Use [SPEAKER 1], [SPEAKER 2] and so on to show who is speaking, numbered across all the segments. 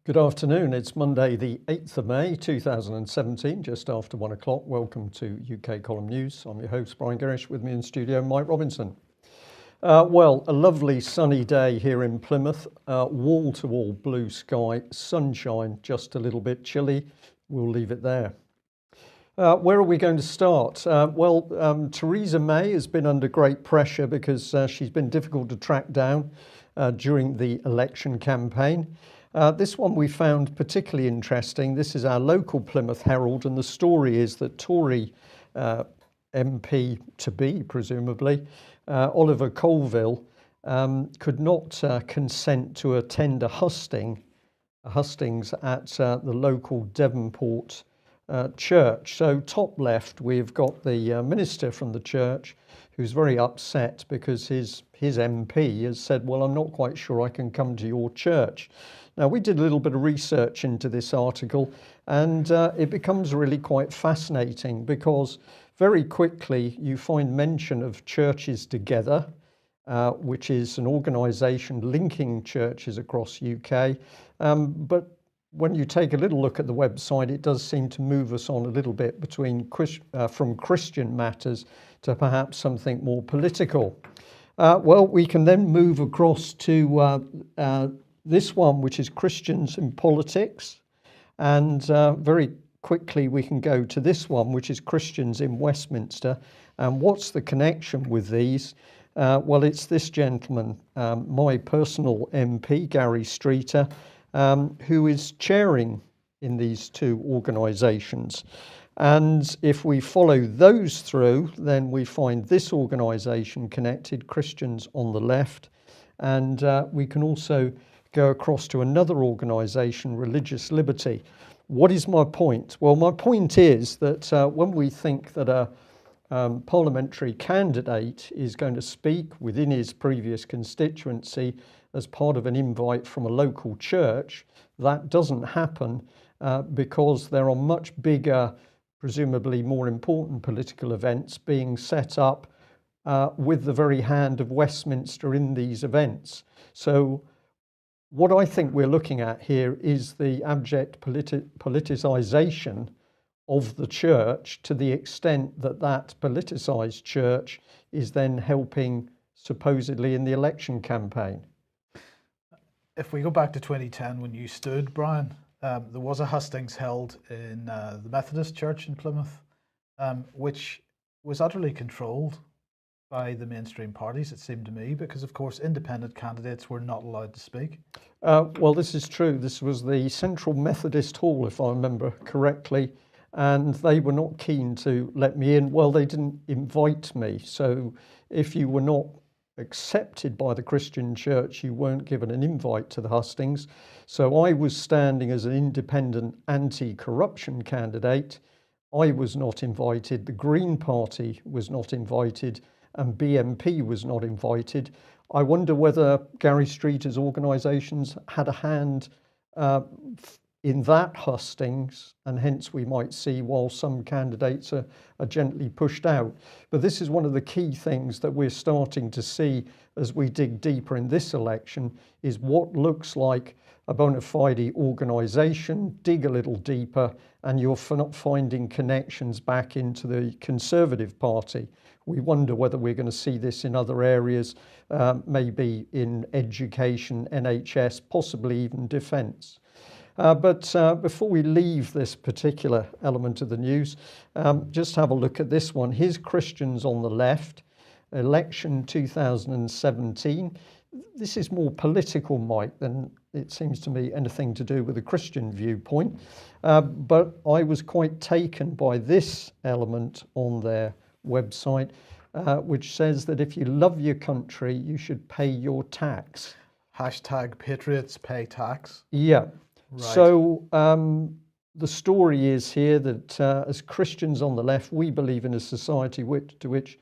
[SPEAKER 1] Good afternoon. It's Monday, the 8th of May 2017, just after 1 o'clock. Welcome to UK Column News. I'm your host, Brian Gerrish. With me in studio, Mike Robinson. Well, a lovely sunny day here in Plymouth. Wall-to-wall blue sky, sunshine, just a little bit chilly. We'll leave it there. Where are we going to start? Theresa May has been under great pressure because she's been difficult to track down during the election campaign. This one we found particularly interesting. This is our local Plymouth Herald, and the story is that Tory MP to be, presumably, Oliver Colville, could not consent to attend a hustings at the local Devonport church. So top left, we've got the minister from the church who's very upset because his MP has said, well, I'm not quite sure I can come to your church. Now, we did a little bit of research into this article, and it becomes really quite fascinating because very quickly you find mention of Churches Together, which is an organisation linking churches across UK. But when you take a little look at the website, it does seem to move us on a little bit between from Christian matters to perhaps something more political. We can then move across to this one, which is Christians in Politics, and very quickly we can go to this one, which is Christians in Westminster. And what's the connection with these? Well, it's this gentleman, my personal MP, Gary Streeter, who is chairing in these two organisations. And if we follow those through, then we find this organisation connected, Christians on the left, and we can also go across to another organisation, Religious Liberty. What is my point? Well, my point is that when we think that a parliamentary candidate is going to speak within his previous constituency as part of an invite from a local church, that doesn't happen because there are much bigger, presumably more important political events being set up with the very hand of Westminster in these events. So what I think we're looking at here is the abject politicisation of the church, to the extent that that politicised church is then helping supposedly in the election campaign.
[SPEAKER 2] If we go back to 2010 when you stood, Brian, there was a hustings held in the Methodist Church in Plymouth, which was utterly controlled by the mainstream parties, it seemed to me, because of course independent candidates were not allowed to speak.
[SPEAKER 1] Well, this is true. This was the Central Methodist Hall, if I remember correctly, and they were not keen to let me in. Well, they didn't invite me. So if you were not accepted by the Christian church, you weren't given an invite to the hustings. So I was standing as an independent anti-corruption candidate. I was not invited. The Green Party was not invited, and BNP was not invited. I wonder whether Gary Streeter's organisations had a hand in that hustings, and hence we might see while some candidates are gently pushed out. But this is one of the key things that we're starting to see as we dig deeper in this election, is what looks like a bona fide organisation. Dig a little deeper and you're not finding connections back into the Conservative Party. We wonder whether we're going to see this in other areas, maybe in education, NHS, possibly even defence. But before we leave this particular element of the news, just have a look at this one. Here's Christians on the left, election 2017. This is more political, Mike, than it seems to me anything to do with a Christian viewpoint. But I was quite taken by this element on their website, which says that if you love your country, you should pay your tax.
[SPEAKER 2] Hashtag patriots pay tax.
[SPEAKER 1] Yeah.
[SPEAKER 2] Right.
[SPEAKER 1] So the story is here that as Christians on the left, we believe in a society to which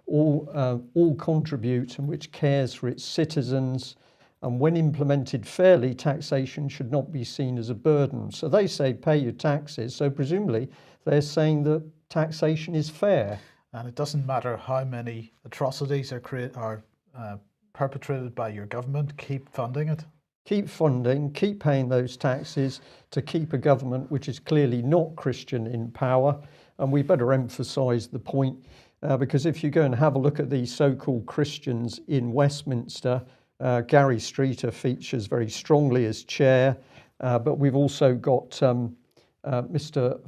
[SPEAKER 1] all contribute and which cares for its citizens. And when implemented fairly, taxation should not be seen as a burden. So they say pay your taxes. So presumably they're saying that taxation is fair.
[SPEAKER 2] And it doesn't matter how many atrocities are perpetrated by your government, keep funding it.
[SPEAKER 1] keep funding, keep paying those taxes to keep a government which is clearly not Christian in power. And we better emphasise the point, because if you go and have a look at these so-called Christians in Westminster, Gary Streeter features very strongly as chair, but we've also got Mr.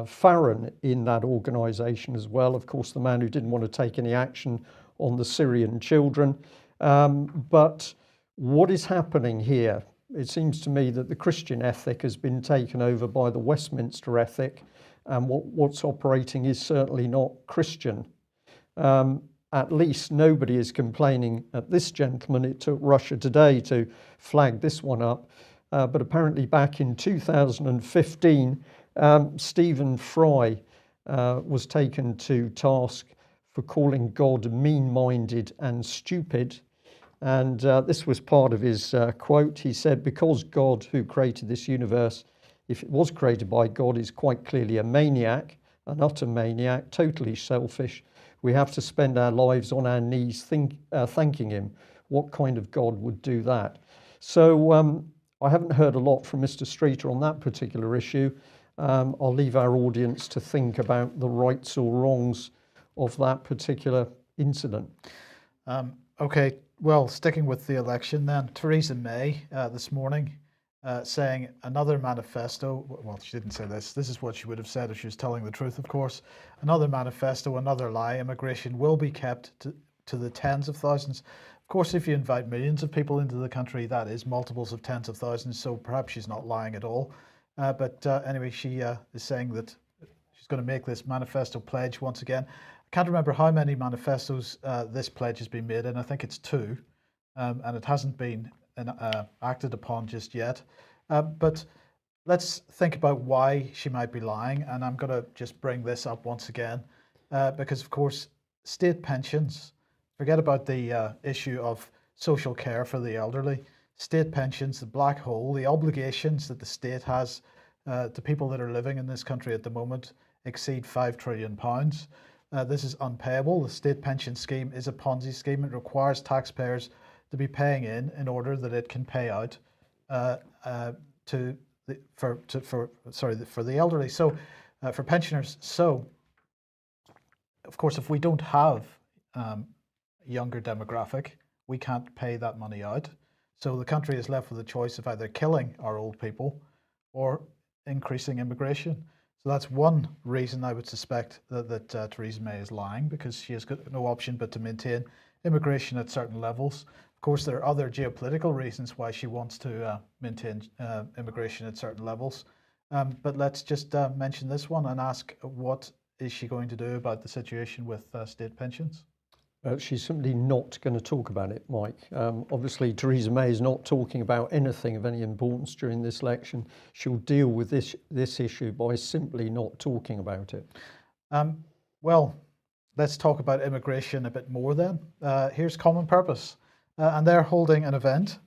[SPEAKER 1] Farron in that organisation as well. Of course, the man who didn't want to take any action on the Syrian children. But what is happening here? It seems to me that the Christian ethic has been taken over by the Westminster ethic, and what's operating is certainly not Christian. At least nobody is complaining at this gentleman. It took Russia Today to flag this one up. But apparently back in 2015, Stephen Fry was taken to task for calling God mean-minded and stupid. And this was part of his quote. He said, "Because God, who created this universe, if it was created by God, is quite clearly a maniac, an utter maniac, totally selfish, we have to spend our lives on our knees thanking him. What kind of God would do that?" So I haven't heard a lot from Mr. Streeter on that particular issue. I'll leave our audience to think about the rights or wrongs of that particular incident.
[SPEAKER 2] Okay, well, sticking with the election then, Theresa May this morning saying another manifesto. Well, she didn't say this. This is what she would have said if she was telling the truth, of course. Another manifesto, another lie. Immigration will be kept to the tens of thousands. Of course, if you invite millions of people into the country, that is multiples of tens of thousands. So perhaps she's not lying at all. But anyway, she is saying that she's going to make this manifesto pledge once again. I can't remember how many manifestos this pledge has been made in. I think it's 2, and it hasn't been acted upon just yet. But let's think about why she might be lying. And I'm going to just bring this up once again, because, of course, state pensions, forget about the issue of social care for the elderly. State pensions, the black hole, the obligations that the state has to people that are living in this country at the moment exceed £5 trillion. This is unpayable. The state pension scheme is a Ponzi scheme. It requires taxpayers to be paying in order that it can pay out for the elderly. So for pensioners. So of course, if we don't have a younger demographic, we can't pay that money out. So the country is left with a choice of either killing our old people or increasing immigration. So that's one reason I would suspect that Theresa May is lying, because she has got no option but to maintain immigration at certain levels. Of course, there are other geopolitical reasons why she wants to maintain immigration at certain levels. But let's just mention this one and ask, what is she going to do about the situation with state pensions?
[SPEAKER 1] She's simply not going to talk about it, Mike. Obviously, Theresa May is not talking about anything of any importance during this election. She'll deal with this issue by simply not talking about it.
[SPEAKER 2] Well, let's talk about immigration a bit more then. Here's Common Purpose, and they're holding an event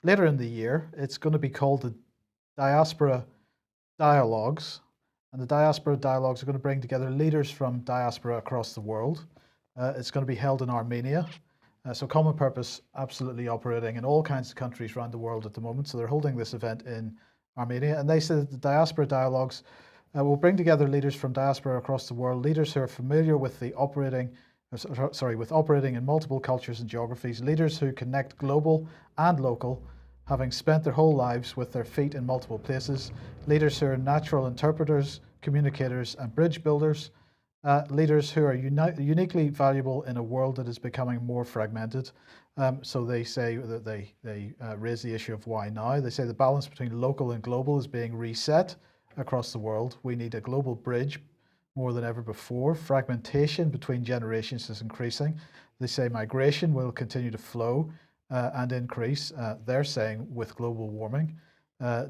[SPEAKER 2] later in the year. It's going to be called the Diaspora Dialogues, and the Diaspora Dialogues are going to bring together leaders from diaspora across the world. It's going to be held in Armenia. So Common Purpose absolutely operating in all kinds of countries around the world at the moment. So they're holding this event in Armenia. And they say that the Diaspora Dialogues will bring together leaders from diaspora across the world, leaders who are familiar with operating in multiple cultures and geographies, leaders who connect global and local, having spent their whole lives with their feet in multiple places, leaders who are natural interpreters, communicators, and bridge builders, leaders who are uniquely valuable in a world that is becoming more fragmented. So they say that they raise the issue of why now. They say the balance between local and global is being reset across the world. We need a global bridge more than ever before. Fragmentation between generations is increasing. They say migration will continue to flow and increase, they're saying, with global warming.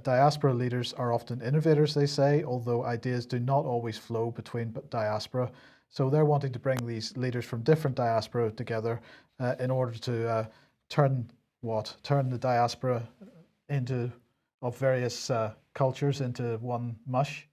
[SPEAKER 2] Diaspora leaders are often innovators, they say, although ideas do not always flow between diaspora. So they're wanting to bring these leaders from different diaspora together in order to turn the diaspora of various cultures into one mush.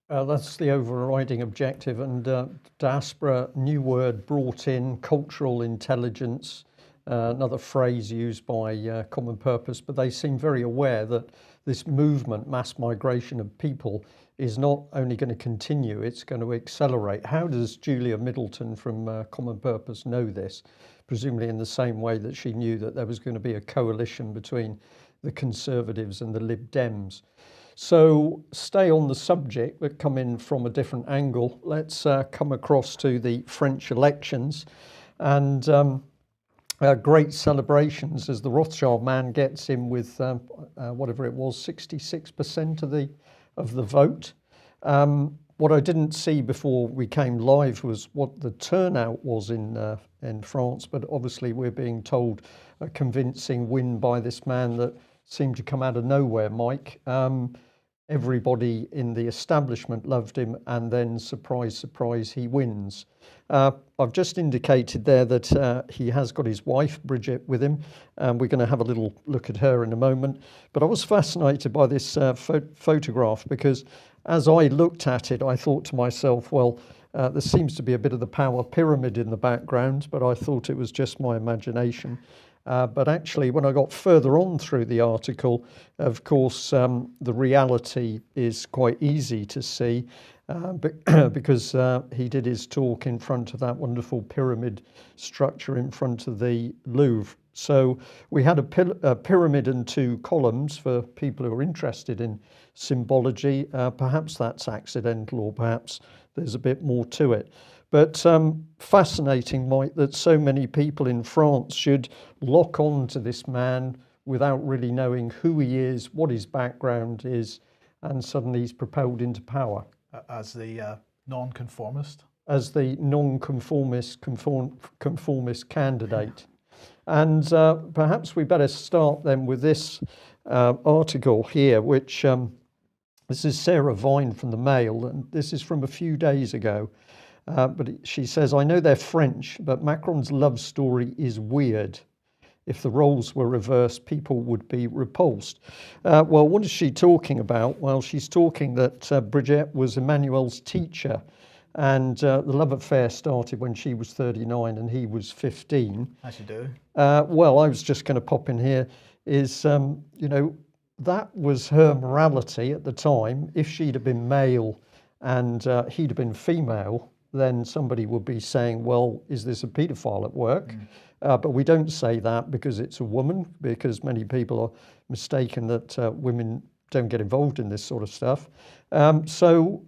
[SPEAKER 1] That's the overriding objective. And diaspora, new word brought in, cultural intelligence, another phrase used by Common Purpose, but they seem very aware that this movement, mass migration of people, is not only going to continue, it's going to accelerate. How does Julia Middleton from Common Purpose know this? Presumably in the same way that she knew that there was going to be a coalition between the Conservatives and the Lib Dems. So stay on the subject, but come in from a different angle. Let's come across to the French elections and great celebrations as the Rothschild man gets in with whatever it was, 66% of the vote. What I didn't see before we came live was what the turnout was in France, but obviously we're being told a convincing win by this man that seemed to come out of nowhere, Mike. Everybody in the establishment loved him, and then surprise, surprise, he wins. I've just indicated there that he has got his wife, Brigitte, with him, and we're going to have a little look at her in a moment. But I was fascinated by this photograph because as I looked at it, I thought to myself, well, there seems to be a bit of the power pyramid in the background, but I thought it was just my imagination. But actually, when I got further on through the article, of course, the reality is quite easy to see because he did his talk in front of that wonderful pyramid structure in front of the Louvre. So we had a pyramid and two columns for people who are interested in symbology. Perhaps that's accidental, or perhaps there's a bit more to it. But fascinating, Mike, that so many people in France should lock on to this man without really knowing who he is, what his background is, and suddenly he's propelled into power.
[SPEAKER 2] As the non-conformist?
[SPEAKER 1] As the non-conformist conformist candidate. And perhaps we better start then with this article here, which this is Sarah Vine from the Mail, and this is from a few days ago. But she says, I know they're French, but Macron's love story is weird. If the roles were reversed, people would be repulsed. Well, what is she talking about? Well, she's talking that Brigitte was Emmanuel's teacher, and the love affair started when she was 39 and he was 15.
[SPEAKER 2] As you do.
[SPEAKER 1] Well, I was just going to pop in here, is, that was her morality at the time. If she'd have been male and he'd have been female, then somebody would be saying, well, is this a paedophile at work? But we don't say that because it's a woman, because many people are mistaken that women don't get involved in this sort of stuff. So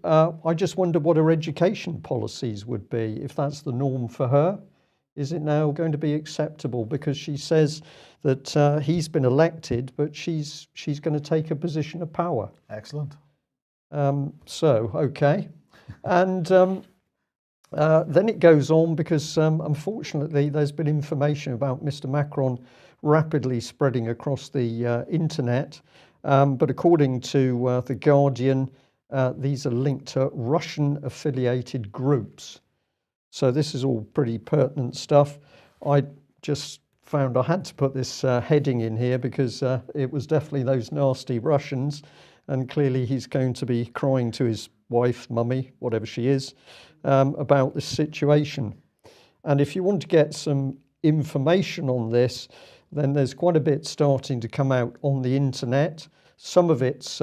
[SPEAKER 1] I just wonder what her education policies would be if that's the norm for her. Is it now going to be acceptable? Because she says that he's been elected, but she's going to take a position of power.
[SPEAKER 2] Excellent.
[SPEAKER 1] Okay. And then it goes on because unfortunately there's been information about Mr. Macron rapidly spreading across the internet. But according to The Guardian, these are linked to Russian-affiliated groups. So this is all pretty pertinent stuff. I just found I had to put this heading in here because it was definitely those nasty Russians, and clearly he's going to be crying to his wife, mummy, whatever she is, about this situation. And if you want to get some information on this, then there's quite a bit starting to come out on the internet. Some of it's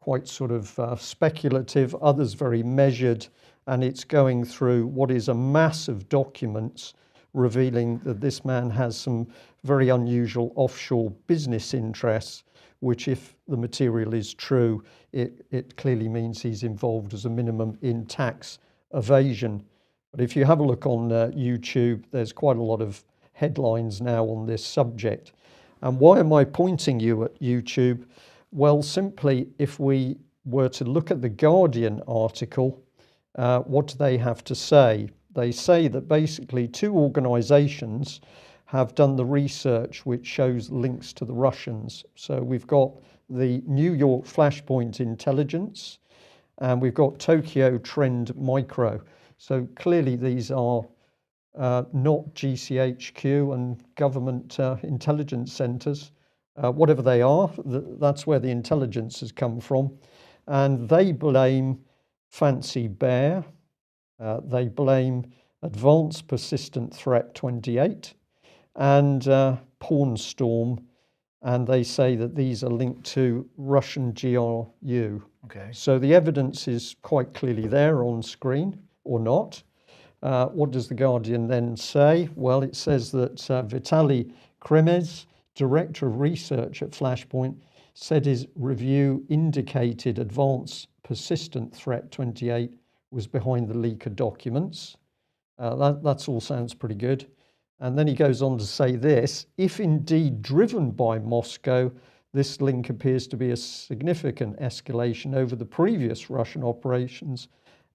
[SPEAKER 1] quite sort of speculative, others very measured, and it's going through what is a mass of documents revealing that this man has some very unusual offshore business interests, which, if the material is true, it clearly means he's involved as a minimum in tax evasion. But if you have a look on YouTube, there's quite a lot of headlines now on this subject. And why am I pointing you at YouTube? Well, simply, if we were to look at the Guardian article, what do they have to say? They say that basically two organisations have done the research which shows links to the Russians. So we've got the New York Flashpoint Intelligence, and we've got Tokyo Trend Micro. So clearly these are not GCHQ and government intelligence centres. Whatever they are, that's where the intelligence has come from. And they blame Fancy Bear, they blame Advanced Persistent Threat 28, and Pawn Storm, and they say that these are linked to Russian GRU.
[SPEAKER 2] Okay.
[SPEAKER 1] So the evidence is quite clearly there on screen, or not. What does The Guardian then say? Well, it says that Vitaly Kremez, Director of Research at Flashpoint, said his review indicated Advanced Persistent Threat 28 was behind the leak of documents. That all sounds pretty good. And then he goes on to say this: if indeed driven by Moscow, this link appears to be a significant escalation over the previous Russian operations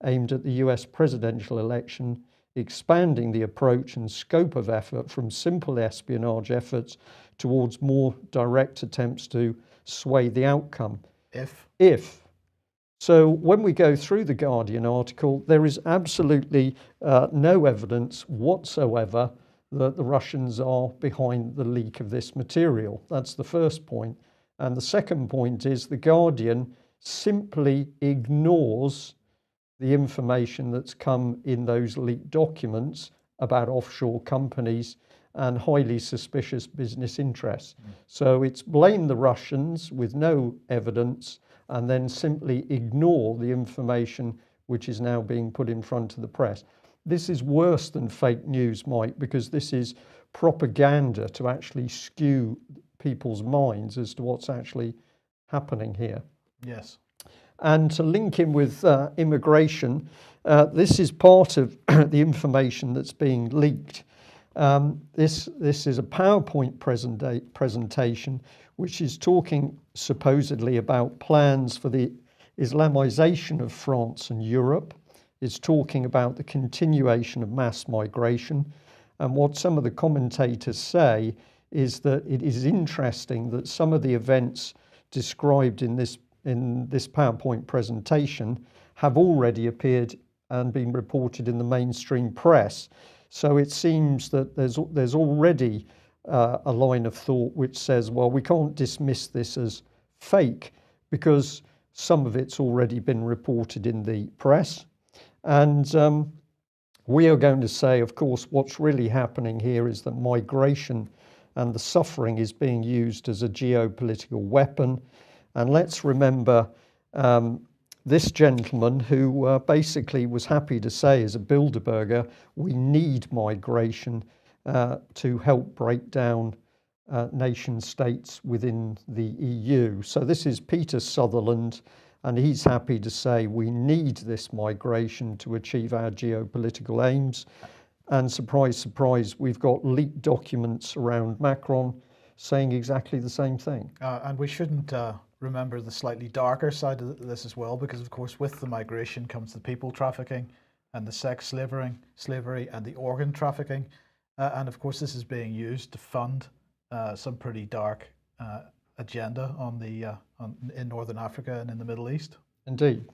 [SPEAKER 1] aimed at the US presidential election, expanding the approach and scope of effort from simple espionage efforts towards more direct attempts to sway the outcome. If. So when we go through the Guardian article, there is absolutely no evidence whatsoever that the Russians are behind the leak of this material. That's the first point. And the second point is the Guardian simply ignores the information that's come in those leaked documents about offshore companies and highly suspicious business interests. So it's blame the Russians with no evidence and then simply ignore the information which is now being put in front of the press. This is worse than fake news, Mike, because this is propaganda to actually skew people's minds as to what's actually happening here.
[SPEAKER 2] Yes.
[SPEAKER 1] And to link in with immigration, this is part of the information that's being leaked. This is a PowerPoint presentation which is talking supposedly about plans for the Islamization of France and Europe. It's talking about the continuation of mass migration. And what some of the commentators say is that it is interesting that some of the events described in this PowerPoint presentation have already appeared and been reported in the mainstream press. So it seems that there's already a line of thought which says, well, we can't dismiss this as fake because some of it's already been reported in the press. And we are going to say, of course, what's really happening here is that migration and the suffering is being used as a geopolitical weapon. And let's remember this gentleman who basically was happy to say as a Bilderberger, we need migration to help break down nation states within the EU. So this is Peter Sutherland, and he's happy to say we need this migration to achieve our geopolitical aims. And surprise, surprise, we've got leaked documents around Macron saying exactly the same thing.
[SPEAKER 2] And we shouldn't remember the slightly darker side of this as well, because of course with the migration comes the people trafficking and the sex slavery and the organ trafficking. And of course this is being used to fund some pretty dark agenda in Northern Africa and in the Middle East.
[SPEAKER 1] Indeed.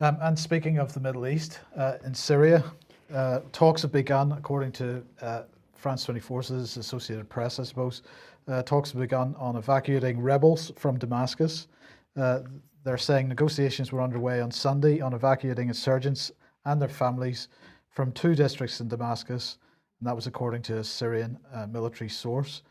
[SPEAKER 2] And speaking of the Middle East, in Syria, talks have begun, according to France 24's Associated Press, I suppose. Talks have begun on evacuating rebels from Damascus. They're saying negotiations were underway on Sunday on evacuating insurgents and their families from 2 districts in Damascus, and that was according to a Syrian military source.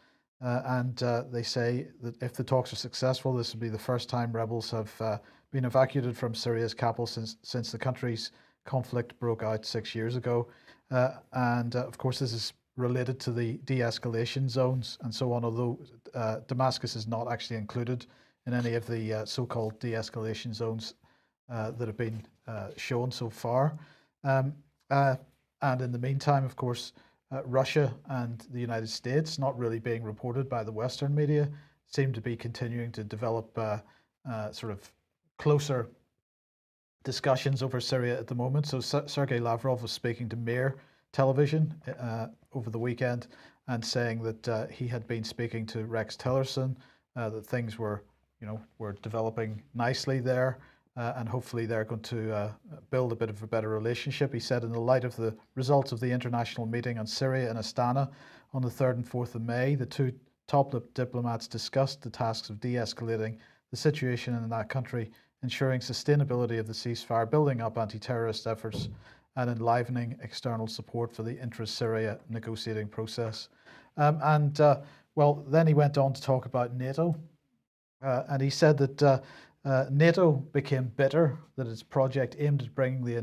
[SPEAKER 2] And they say that if the talks are successful, this will be the first time rebels have been evacuated from Syria's capital since the country's conflict broke out 6 years ago. And of course, this is related to the de-escalation zones and so on, although Damascus is not actually included in any of the so-called de-escalation zones that have been shown so far. And in the meantime, of course, Russia and the United States, not really being reported by the Western media, seem to be continuing to develop sort of closer discussions over Syria at the moment. So Sergei Lavrov was speaking to Mir television over the weekend and saying that he had been speaking to Rex Tillerson, that things were developing nicely there, and hopefully they're going to build a bit of a better relationship. He said in the light of the results of the international meeting on Syria in Astana on the 3rd and 4th of May, the 2 top diplomats discussed the tasks of de-escalating the situation in that country, ensuring sustainability of the ceasefire, building up anti-terrorist efforts, and enlivening external support for the intra-Syria negotiating process. Well, then he went on to talk about NATO, and he said that NATO became bitter that its project aimed at bringing the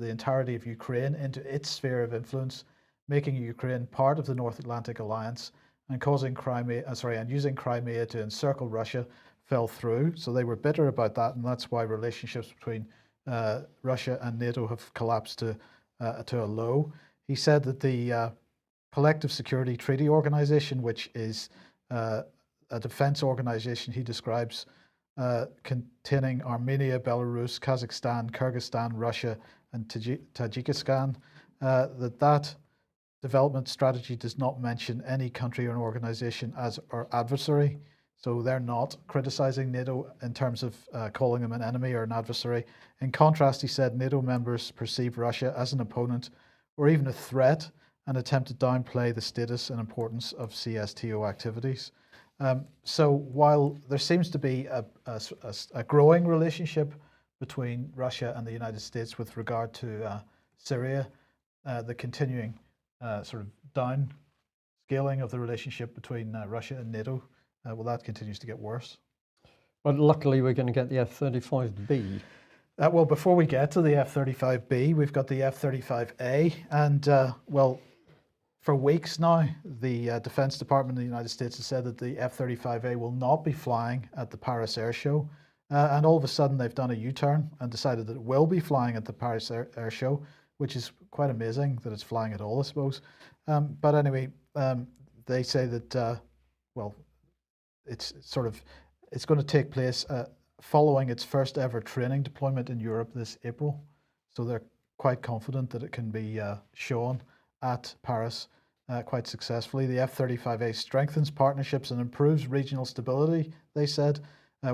[SPEAKER 2] entirety of Ukraine into its sphere of influence, making Ukraine part of the North Atlantic Alliance, and causing Crimea, and using Crimea to encircle Russia, fell through. So they were bitter about that, and that's why relationships between Russia and NATO have collapsed to a low. He said that the Collective Security Treaty Organization, which is a defense organization he describes containing Armenia, Belarus, Kazakhstan, Kyrgyzstan, Russia, and Tajikistan, that development strategy does not mention any country or organization as our adversary. So they're not criticizing NATO in terms of calling them an enemy or an adversary. In contrast, he said NATO members perceive Russia as an opponent or even a threat and attempt to downplay the status and importance of CSTO activities. So while there seems to be a growing relationship between Russia and the United States with regard to Syria, the continuing sort of downscaling of the relationship between Russia and NATO, well, that continues to get worse.
[SPEAKER 1] But luckily, we're going to get the F-35B.
[SPEAKER 2] Well, before we get to the F-35B, we've got the F-35A, and well, for weeks now, the Defense Department of the United States has said that the F-35A will not be flying at the Paris Air Show. And all of a sudden, they've done a U-turn and decided that it will be flying at the Paris Air Show, which is quite amazing that it's flying at all, I suppose. But anyway, they say that, well, it's going to take place following its first ever training deployment in Europe this April. So they're quite confident that it can be shown at Paris quite successfully. The F-35A strengthens partnerships and improves regional stability, they said.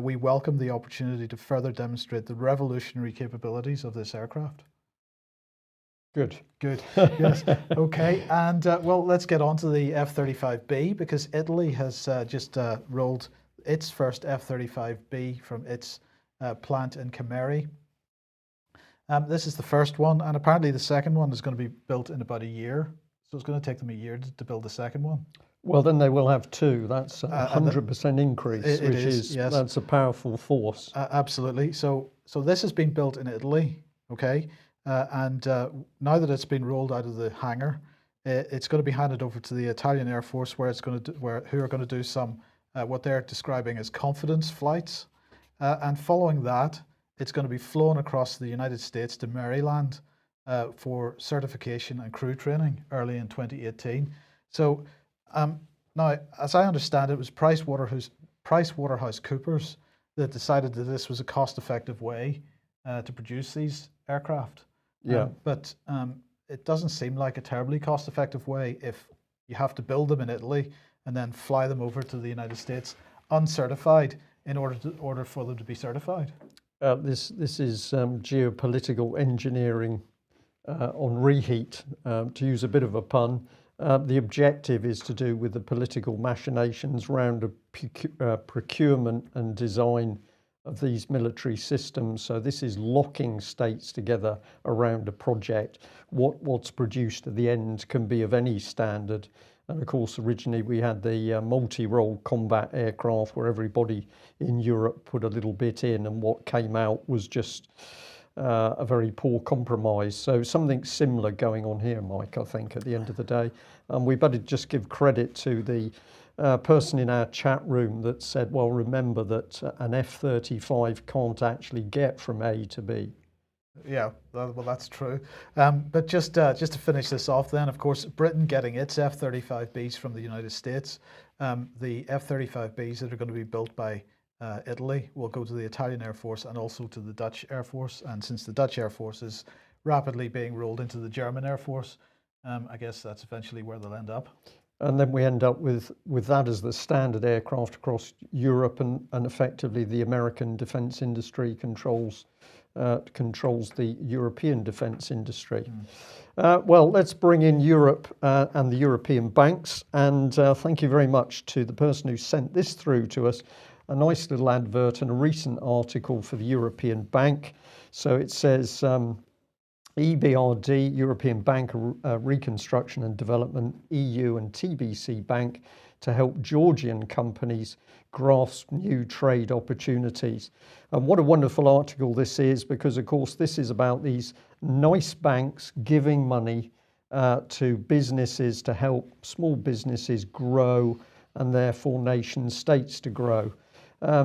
[SPEAKER 2] We welcome the opportunity to further demonstrate the revolutionary capabilities of this aircraft.
[SPEAKER 1] Good.
[SPEAKER 2] Yes. Okay. And well, let's get on to the F-35B, because Italy has just rolled its first F-35B from its plant in Cameri. This is the first one, and apparently the second one is going to be built in about a year. So it's going to take them a year to build the second one.
[SPEAKER 1] Well, then they will have two. That's a 100% increase, which is yes. That's a powerful force.
[SPEAKER 2] Absolutely. So this has been built in Italy, okay, and now that it's been rolled out of the hangar, it's going to be handed over to the Italian Air Force, who are going to do some what they're describing as confidence flights, and following that, it's going to be flown across the United States to Maryland for certification and crew training early in 2018. So now, as I understand it, was PricewaterhouseCoopers that decided that this was a cost-effective way to produce these aircraft.
[SPEAKER 1] Yeah.
[SPEAKER 2] But it doesn't seem like a terribly cost-effective way if you have to build them in Italy and then fly them over to the United States uncertified in order for them to be certified.
[SPEAKER 1] This is geopolitical engineering on reheat, to use a bit of a pun. The objective is to do with the political machinations around the procurement and design of these military systems. So this is locking states together around a project. What's produced at the end can be of any standard. And of course, originally we had the multi-role combat aircraft where everybody in Europe put a little bit in, and what came out was just a very poor compromise. So something similar going on here, Mike, I think, at the end of the day. We better just give credit to the person in our chat room that said, well, remember that an F-35 can't actually get from A to B.
[SPEAKER 2] Yeah, well, that's true. But just to finish this off then, of course, Britain getting its F-35Bs from the United States. The F-35Bs that are going to be built by Italy will go to the Italian Air Force and also to the Dutch Air Force. And since the Dutch Air Force is rapidly being rolled into the German Air Force, I guess that's eventually where they'll end up.
[SPEAKER 1] And then we end up with that as the standard aircraft across Europe, and effectively the American defence industry controls the European defence industry. Well, let's bring in Europe and the European banks. And thank you very much to the person who sent this through to us. A nice little advert and a recent article for the European Bank. So it says, EBRD, European Bank of Reconstruction and Development, EU and TBC Bank to help Georgian companies grasp new trade opportunities. And what a wonderful article this is, because of course this is about these nice banks giving money to businesses to help small businesses grow and therefore nation states to grow.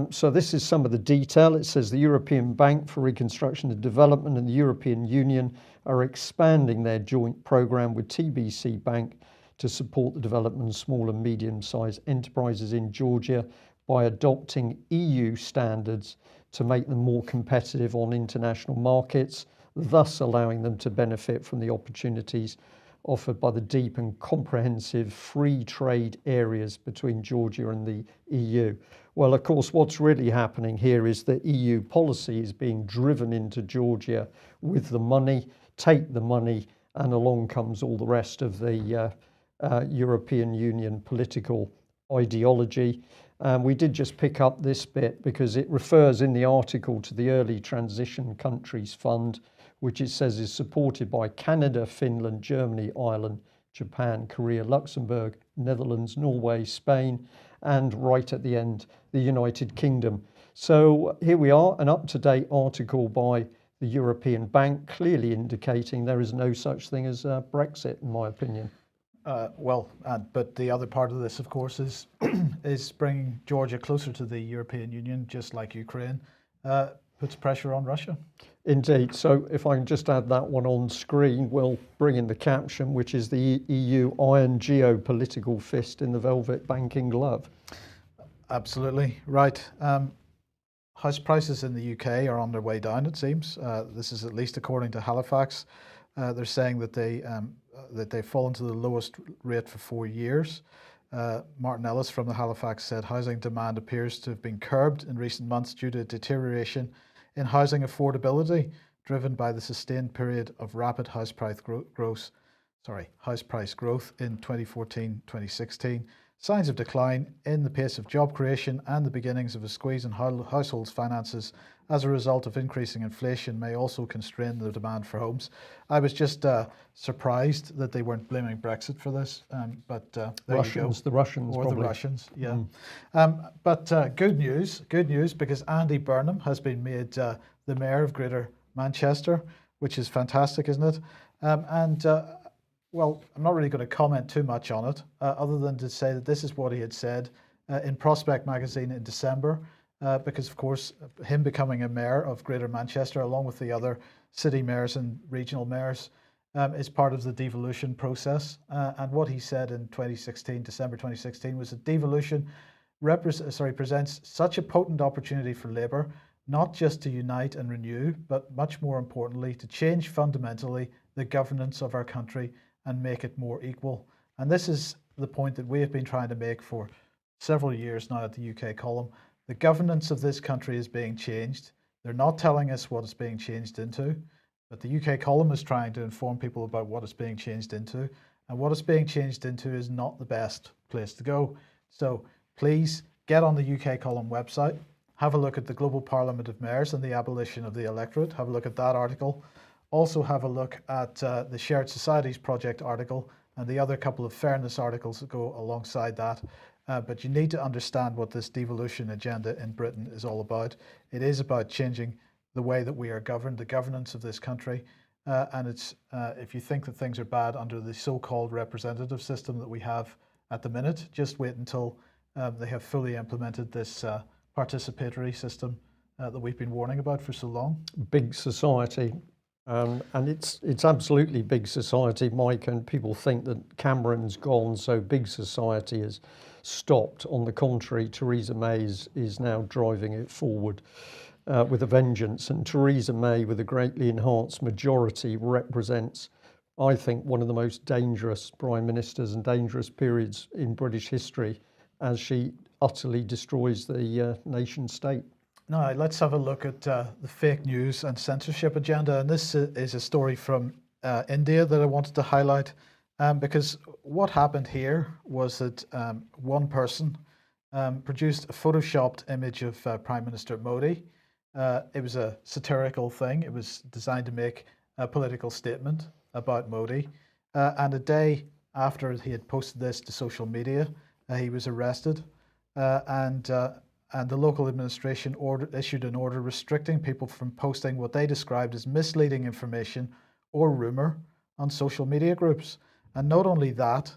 [SPEAKER 1] So this is some of the detail. It says the European Bank for Reconstruction and Development and the European Union are expanding their joint programme with TBC Bank to support the development of small and medium-sized enterprises in Georgia by adopting EU standards to make them more competitive on international markets, thus allowing them to benefit from the opportunities offered by the deep and comprehensive free trade areas between Georgia and the EU. Well, of course, what's really happening here is that EU policy is being driven into Georgia with the money, take the money, and along comes all the rest of the European Union political ideology. We did just pick up this bit because it refers in the article to the Early Transition Countries Fund, which it says is supported by Canada, Finland, Germany, Ireland, Japan, Korea, Luxembourg, Netherlands, Norway, Spain, and right at the end, the United Kingdom. So here we are, an up-to-date article by the European Bank, clearly indicating there is no such thing as Brexit, in my opinion.
[SPEAKER 2] But the other part of this, of course, is is bringing Georgia closer to the European Union, just like Ukraine, puts pressure on Russia.
[SPEAKER 1] Indeed. So if I can just add that one on screen, we'll bring in the caption, which is the EU iron geopolitical fist in the velvet banking glove.
[SPEAKER 2] Absolutely right. House prices in the UK are on their way down, it seems. This is at least according to Halifax. They're saying that they've fallen to the lowest rate for 4 years. Martin Ellis from the Halifax said housing demand appears to have been curbed in recent months due to deterioration in housing affordability, driven by the sustained period of rapid house price growth in 2014-2016. Signs of decline in the pace of job creation and the beginnings of a squeeze on households' finances as a result of increasing inflation may also constrain the demand for homes. I was just surprised that they weren't blaming Brexit for this, but there
[SPEAKER 1] Russians,
[SPEAKER 2] you go.
[SPEAKER 1] The Russians,
[SPEAKER 2] or
[SPEAKER 1] probably.
[SPEAKER 2] the Russians, yeah. But good news, because Andy Burnham has been made the mayor of Greater Manchester, which is fantastic, isn't it? Well, I'm not really going to comment too much on it, other than to say that this is what he had said in Prospect magazine in December, because, of course, him becoming a mayor of Greater Manchester, along with the other city mayors and regional mayors, is part of the devolution process. And what he said in December 2016, was that devolution presents such a potent opportunity for Labour, not just to unite and renew, but much more importantly, to change fundamentally the governance of our country and make it more equal. And this is the point that we have been trying to make for several years now at the UK column. The governance of this country is being changed. They're not telling us what it's being changed into, but the UK column is trying to inform people about what it's being changed into. And what it's being changed into is not the best place to go. So please get on the UK column website, have a look at the Global Parliament of Mayors and the Abolition of the Electorate, have a look at that article. Also have a look at the Shared Societies Project article and the other couple of fairness articles that go alongside that. But you need to understand what this devolution agenda in Britain is all about. It is about changing the way that we are governed, the governance of this country. And it's if you think that things are bad under the so-called representative system that we have at the minute, just wait until they have fully implemented this participatory system that we've been warning about for so long.
[SPEAKER 1] Big society. And it's absolutely big society, Mike, and people think that Cameron's gone, so big society has stopped. On the contrary, Theresa May is now driving it forward with a vengeance, and Theresa May, with a greatly enhanced majority, represents, I think, one of the most dangerous prime ministers and dangerous periods in British history, as she utterly destroys the nation state.
[SPEAKER 2] Now, let's have a look at the fake news and censorship agenda. And this is a story from India that I wanted to highlight, because what happened here was that one person produced a photoshopped image of Prime Minister Modi. It was a satirical thing. It was designed to make a political statement about Modi. And a day after he had posted this to social media, he was arrested. And the local administration issued an order restricting people from posting what they described as misleading information or rumor on social media groups. And not only that,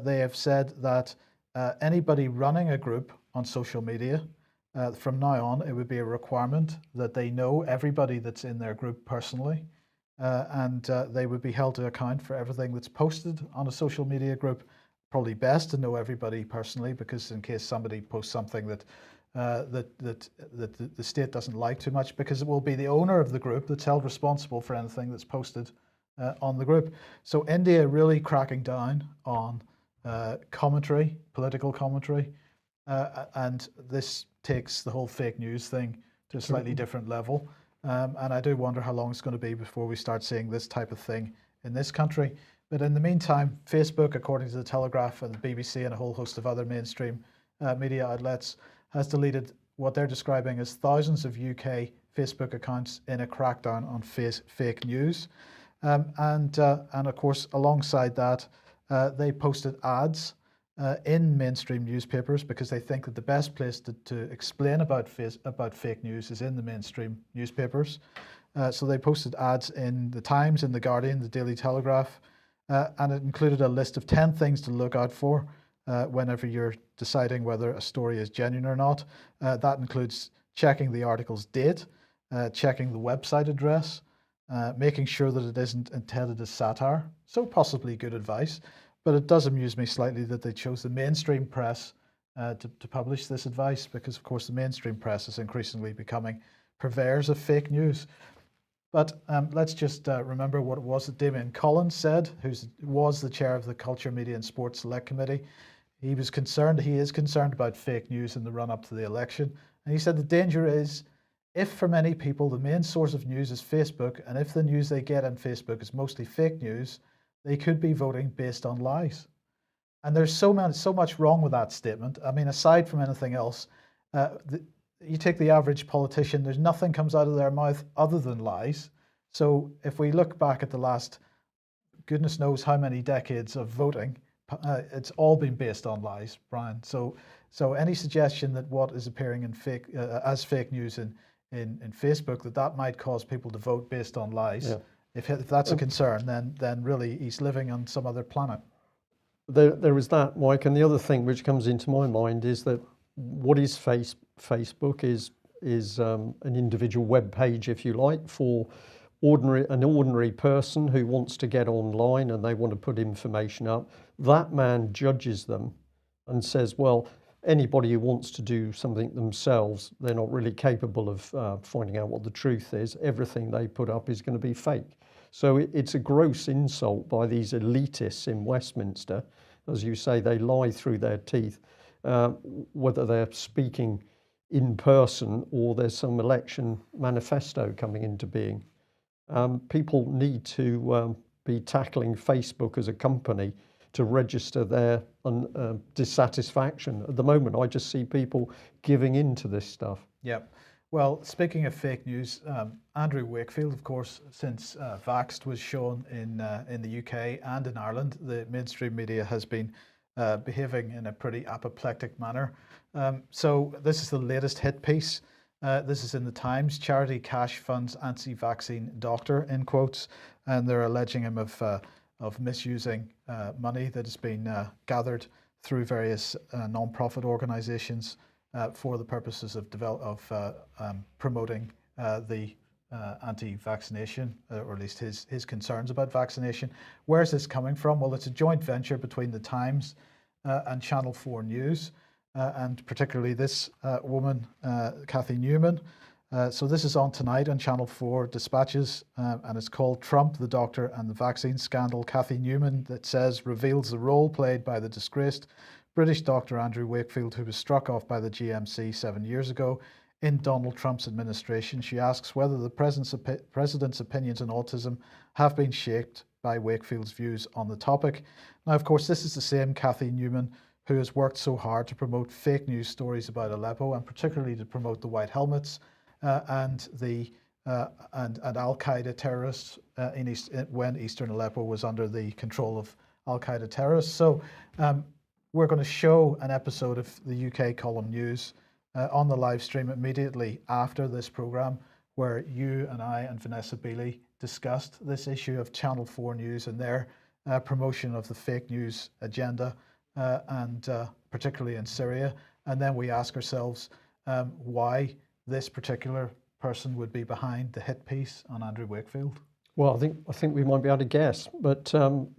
[SPEAKER 2] they have said that anybody running a group on social media, from now on, it would be a requirement that they know everybody that's in their group personally, and they would be held to account for everything that's posted on a social media group. Probably best to know everybody personally, because in case somebody posts something that the state doesn't like too much, because it will be the owner of the group that's held responsible for anything that's posted on the group. So India really cracking down on commentary, political commentary, and this takes the whole fake news thing to a slightly different level. And I do wonder how long it's going to be before we start seeing this type of thing in this country. But in the meantime, Facebook, according to the Telegraph and the BBC and a whole host of other mainstream media outlets, has deleted what they're describing as thousands of UK Facebook accounts in a crackdown on fake news. And of course, alongside that, they posted ads in mainstream newspapers, because they think that the best place to explain about fake news is in the mainstream newspapers. So they posted ads in the Times, in the Guardian, the Daily Telegraph, and it included a list of 10 things to look out for whenever you're deciding whether a story is genuine or not. That includes checking the article's date, checking the website address, making sure that it isn't intended as satire. So possibly good advice. But it does amuse me slightly that they chose the mainstream press to publish this advice, because, of course, the mainstream press is increasingly becoming purveyors of fake news. But let's just remember what it was that Damien Collins said, who was the chair of the Culture, Media and Sports Select Committee. He is concerned about fake news in the run-up to the election. And he said the danger is, if for many people the main source of news is Facebook, and if the news they get on Facebook is mostly fake news, they could be voting based on lies. And there's so much wrong with that statement. I mean, aside from anything else, you take the average politician, there's nothing comes out of their mouth other than lies. So if we look back at the last, goodness knows how many decades of voting, it's all been based on lies, Brian. So any suggestion that what is appearing in as fake news in Facebook, that might cause people to vote based on lies. Yeah. If that's a concern, then really he's living on some other planet.
[SPEAKER 1] There is that, Mike, and the other thing which comes into my mind is that what is Facebook is an individual web page, if you like, for an ordinary person who wants to get online and they want to put information up. That man judges them and says, well, anybody who wants to do something themselves, they're not really capable of finding out what the truth is. Everything they put up is going to be fake. So it's a gross insult by these elitists in Westminster. As you say, they lie through their teeth, whether they're speaking in person or there's some election manifesto coming into being. People need to be tackling Facebook as a company to register their dissatisfaction. At the moment, I just see people giving in to this stuff.
[SPEAKER 2] Yep. Well, speaking of fake news, Andrew Wakefield, of course, since Vaxxed was shown in the UK and in Ireland, the mainstream media has been behaving in a pretty apoplectic manner. So this is the latest hit piece. This is in the Times. Charity cash funds anti-vaccine doctor, in quotes, and they're alleging him of misusing money that has been gathered through various non-profit organisations for the purposes of promoting the anti-vaccination, or at least his concerns about vaccination. Where is this coming from? Well, it's a joint venture between the Times and Channel 4 News, and particularly this woman, Cathy Newman. So this is on tonight on Channel 4 Dispatches, and it's called Trump, the Doctor and the Vaccine Scandal. Cathy Newman, that says, reveals the role played by the disgraced British doctor Andrew Wakefield, who was struck off by the GMC 7 years ago in Donald Trump's administration. She asks whether the president's opinions on autism have been shaped by Wakefield's views on the topic. Now, of course, this is the same Cathy Newman who has worked so hard to promote fake news stories about Aleppo, and particularly to promote the white helmets and the and Al-Qaeda terrorists when Eastern Aleppo was under the control of Al-Qaeda terrorists. So we're going to show an episode of the UK Column News on the live stream immediately after this programme, where you and I and Vanessa Beeley discussed this issue of Channel 4 News and their promotion of the fake news agenda, and particularly in Syria. And then we ask ourselves why this particular person would be behind the hit piece on Andrew Wakefield.
[SPEAKER 1] Well, I think we might be able to guess, but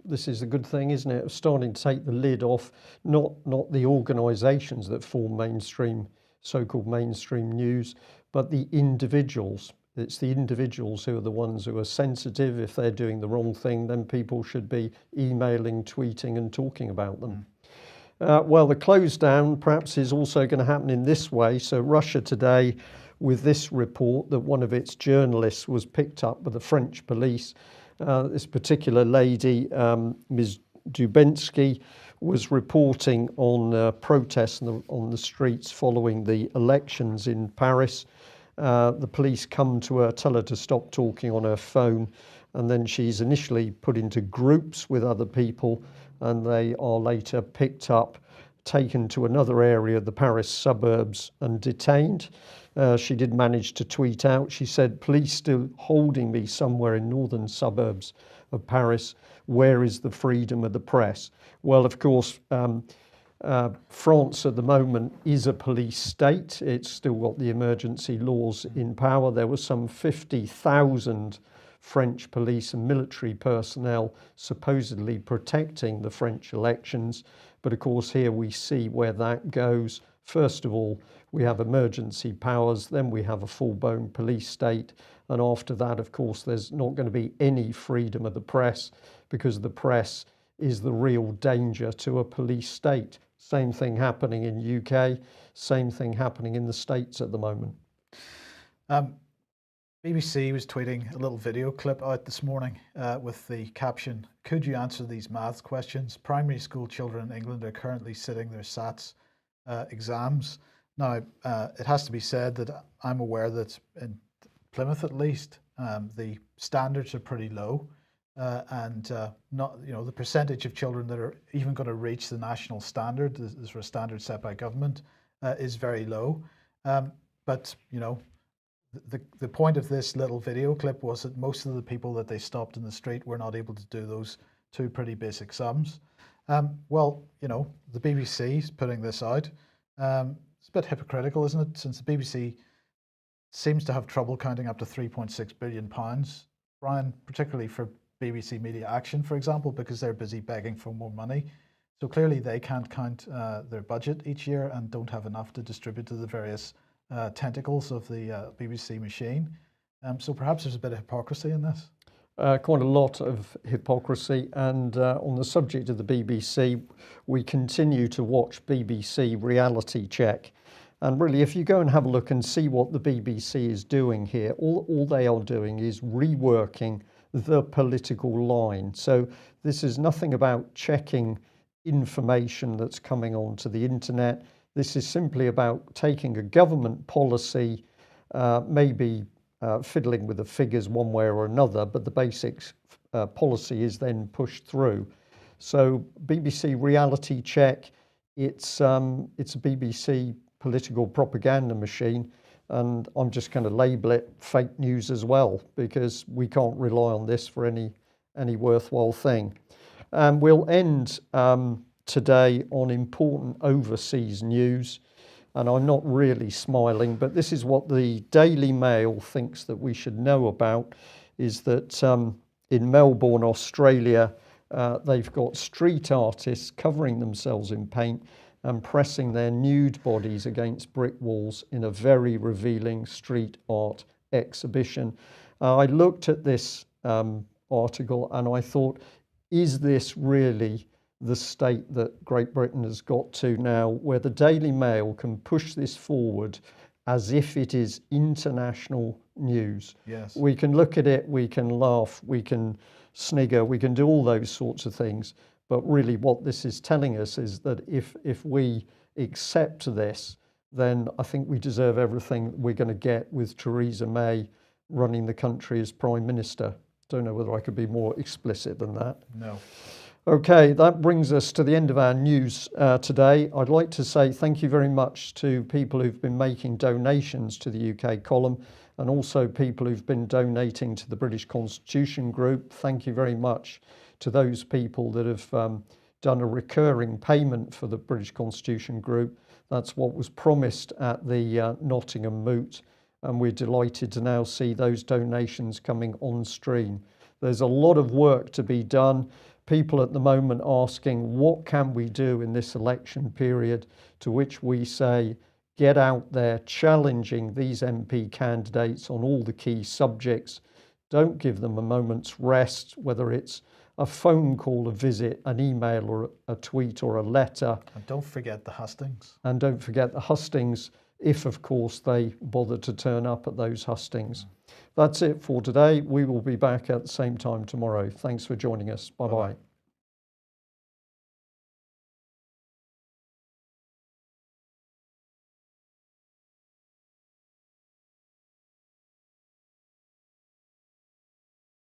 [SPEAKER 1] this is a good thing, isn't it? Of starting to take the lid off not the organisations that form mainstream, so-called mainstream news, but the individuals. It's the individuals who are the ones who are sensitive. If they're doing the wrong thing, then people should be emailing, tweeting, and talking about them. Well, the close down perhaps is also going to happen in this way. So Russia Today, with this report that one of its journalists was picked up by the French police. This particular lady, Ms. Dubensky, was reporting on protests on the streets following the elections in Paris. The police come to her, tell her to stop talking on her phone, and then she's initially put into groups with other people, and they are later picked up, taken to another area of the Paris suburbs and detained. She did manage to tweet out. She said, "Police still holding me somewhere in northern suburbs of Paris. Where is the freedom of the press?" Well, of course, France at the moment is a police state. It's still got the emergency laws in power. There were some 50,000 French police and military personnel supposedly protecting the French elections. But of course, here we see where that goes. First of all, we have emergency powers, then we have a full-blown police state. And after that, of course, there's not going to be any freedom of the press, because the press is the real danger to a police state. Same thing happening in UK, same thing happening in the States at the moment.
[SPEAKER 2] BBC was tweeting a little video clip out this morning with the caption, "Could you answer these maths questions? Primary school children in England are currently sitting their SATs exams." Now, it has to be said that I'm aware that in Plymouth, at least, the standards are pretty low, and not, the percentage of children that are even going to reach the national standard, the sort of standard set by government, is very low. But the point of this little video clip was that most of the people that they stopped in the street were not able to do those two pretty basic sums. Well, the BBC is putting this out. It's a bit hypocritical, isn't it? Since the BBC seems to have trouble counting up to £3.6 billion, Brian, particularly for BBC Media Action, for example, because they're busy begging for more money. So clearly they can't count their budget each year and don't have enough to distribute to the various tentacles of the BBC machine. So perhaps there's a bit of hypocrisy in this.
[SPEAKER 1] Quite a lot of hypocrisy. And on the subject of the BBC, we continue to watch BBC Reality Check. And really, if you go and have a look and see what the BBC is doing here, all they are doing is reworking the political line. So this is nothing about checking information that's coming onto the internet. This is simply about taking a government policy, maybe fiddling with the figures one way or another, but the basic policy is then pushed through. So BBC Reality Check, it's a BBC political propaganda machine, and I'm just going to label it fake news as well, because we can't rely on this for any worthwhile thing. We'll end today on important overseas news, and I'm not really smiling, but this is what the Daily Mail thinks that we should know about, is that in Melbourne, Australia, they've got street artists covering themselves in paint and pressing their nude bodies against brick walls in a very revealing street art exhibition. I looked at this article and I thought, is this really the state that Great Britain has got to now, where the Daily Mail can push this forward as if it is international news?
[SPEAKER 2] Yes.
[SPEAKER 1] We can look at it, we can laugh, we can snigger, we can do all those sorts of things. But really what this is telling us is that if we accept this, then I think we deserve everything we're going to get with Theresa May running the country as Prime Minister. Don't know whether I could be more explicit than that.
[SPEAKER 2] No.
[SPEAKER 1] Okay, that brings us to the end of our news today. I'd like to say thank you very much to people who've been making donations to the UK column, and also people who've been donating to the British Constitution Group. Thank you very much to those people that have done a recurring payment for the British Constitution Group. That's what was promised at the Nottingham Moot, and we're delighted to now see those donations coming on stream. There's a lot of work to be done. People at the moment asking, what can we do in this election period? To which we say, get out there challenging these MP candidates on all the key subjects. Don't give them a moment's rest, whether it's a phone call, a visit, an email or a tweet or a letter.
[SPEAKER 2] And don't forget the hustings.
[SPEAKER 1] And don't forget the hustings, if of course they bother to turn up at those hustings. That's it for today. We will be back at the same time tomorrow. Thanks for joining us. Bye-bye.